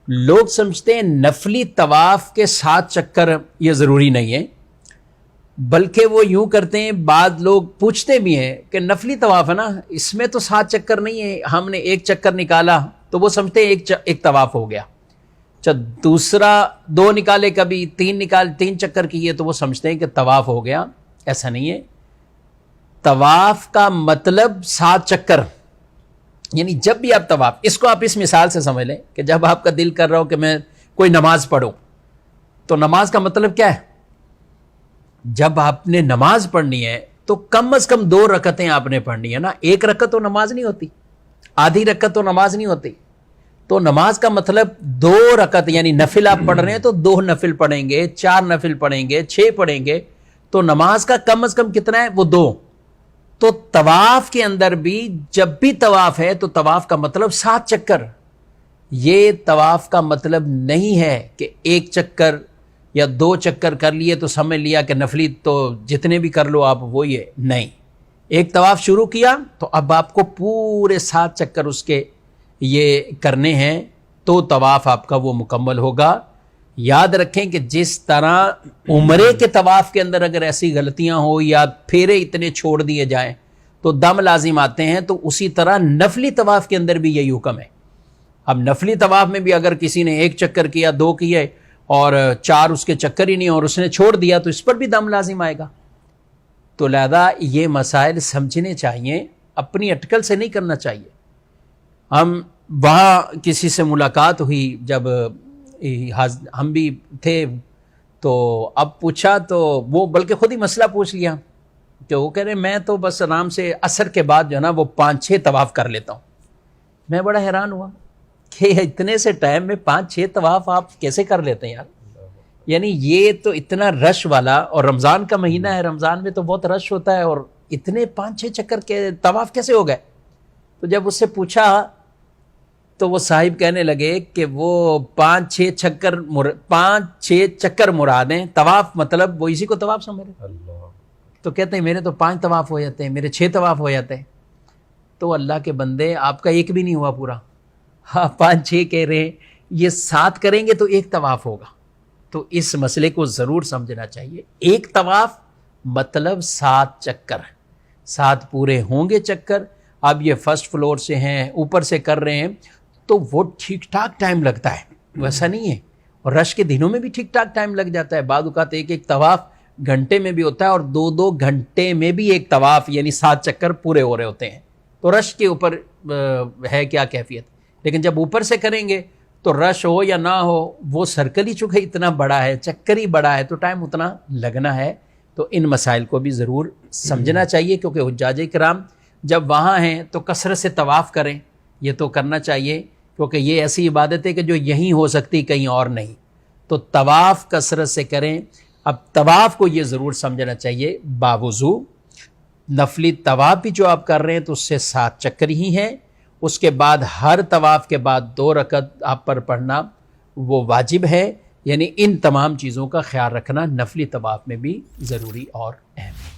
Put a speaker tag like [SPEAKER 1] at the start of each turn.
[SPEAKER 1] لوگ سمجھتے ہیں نفلی طواف کے 7 چکر یہ ضروری نہیں ہے، بلکہ وہ یوں کرتے ہیں، بعض لوگ پوچھتے بھی ہیں کہ نفلی طواف ہے نا، اس میں تو 7 چکر نہیں ہے، ہم نے 1 چکر نکالا تو وہ سمجھتے ہیں ایک طواف ہو گیا، دوسرا 2 نکالے، کبھی 3 چکر کیے تو وہ سمجھتے ہیں کہ طواف ہو گیا۔ ایسا نہیں ہے، طواف کا مطلب 7 چکر، یعنی جب بھی آپ طواف، اس کو آپ اس مثال سے سمجھ لیں کہ جب آپ کا دل کر رہا ہو کہ میں کوئی نماز پڑھوں، تو نماز کا مطلب کیا ہے؟ جب آپ نے نماز پڑھنی ہے تو کم از کم 2 رکعتیں آپ نے پڑھنی ہے نا، 1 رکعت تو نماز نہیں ہوتی، آدھی رکعت تو نماز نہیں ہوتی۔ تو نماز کا مطلب 2 رکعت، یعنی نفل آپ پڑھ رہے ہیں تو 2 نفل پڑھیں گے، 4 نفل پڑھیں گے، 6 پڑھیں گے، تو نماز کا کم از کم کتنا ہے؟ وہ 2۔ تو طواف کے اندر بھی جب بھی طواف ہے تو طواف کا مطلب 7 چکر۔ یہ طواف کا مطلب نہیں ہے کہ 1 چکر یا 2 چکر کر لیے تو سمجھ لیا کہ نفلی تو جتنے بھی کر لو آپ وہی ہے، نہیں۔ ایک طواف شروع کیا تو اب آپ کو پورے 7 چکر اس کے یہ کرنے ہیں تو طواف آپ کا وہ مکمل ہوگا۔ یاد رکھیں کہ جس طرح عمرے کے طواف کے اندر اگر ایسی غلطیاں ہو یا پھیرے اتنے چھوڑ دیے جائیں تو دم لازم آتے ہیں، تو اسی طرح نفلی طواف کے اندر بھی یہی حکم ہے۔ اب نفلی طواف میں بھی اگر کسی نے 1 چکر کیا، 2 کیے اور 4 اس کے چکر ہی نہیں اور اس نے چھوڑ دیا تو اس پر بھی دم لازم آئے گا۔ تو لہذا یہ مسائل سمجھنے چاہیے، اپنی اٹکل سے نہیں کرنا چاہیے۔ ہم وہاں کسی سے ملاقات ہوئی، جب ہم بھی تھے تو اب پوچھا تو وہ بلکہ خود ہی مسئلہ پوچھ لیا کہ وہ کہہ رہے میں تو بس آرام سے عصر کے بعد جو ہے نا وہ 5-6 طواف کر لیتا ہوں۔ میں بڑا حیران ہوا کہ اتنے سے ٹائم میں 5-6 طواف آپ کیسے کر لیتے ہیں یار؟ یعنی یہ تو اتنا رش والا، اور رمضان کا مہینہ ہے، رمضان میں تو بہت رش ہوتا ہے، اور اتنے 5-6 چکر کے طواف کیسے ہو گئے؟ تو جب اس سے پوچھا تو وہ صاحب کہنے لگے کہ وہ 5-6 چکر مراد ہیں، طواف مطلب وہ اسی کو طواف سمجھ رہے۔ تو کہتے ہیں میرے تو 5 طواف ہو جاتے ہیں، میرے 6 طواف ہو جاتے ہیں۔ تو اللہ کے بندے، آپ کا 1 بھی نہیں ہوا پورا، ہاں 5-6 کہہ رہے ہیں، یہ 7 کریں گے تو 1 طواف ہوگا۔ تو اس مسئلے کو ضرور سمجھنا چاہیے۔ 1 طواف مطلب 7 چکر، 7 پورے ہوں گے چکر۔ اب یہ فرسٹ فلور سے ہیں، اوپر سے کر رہے ہیں تو وہ ٹھیک ٹھاک ٹائم لگتا ہے، ویسا نہیں ہے۔ اور رش کے دنوں میں بھی ٹھیک ٹھاک ٹائم لگ جاتا ہے، بعض اوقات 1 طواف گھنٹے میں بھی ہوتا ہے، اور 2 گھنٹے میں بھی 1 طواف یعنی 7 چکر پورے ہو رہے ہوتے ہیں۔ تو رش کے اوپر ہے کیا کیفیت، لیکن جب اوپر سے کریں گے تو رش ہو یا نہ ہو، وہ سرکل ہی چونکہ اتنا بڑا ہے، چکر ہی بڑا ہے، تو ٹائم اتنا لگنا ہے۔ تو ان مسائل کو بھی ضرور سمجھنا چاہیے، کیونکہ حجاج کرام جب وہاں ہیں تو کثرت سے طواف کریں، یہ تو کرنا چاہیے، کیونکہ یہ ایسی عبادت ہے کہ جو یہیں ہو سکتی کہیں اور نہیں۔ تو طواف کثرت سے کریں۔ اب طواف کو یہ ضرور سمجھنا چاہیے باوضو، نفلی طواف بھی جو آپ کر رہے ہیں تو اس سے 7 چکر ہی ہیں۔ اس کے بعد ہر طواف کے بعد 2 رکعت آپ پر پڑھنا وہ واجب ہے، یعنی ان تمام چیزوں کا خیال رکھنا نفلی طواف میں بھی ضروری اور اہم ہے۔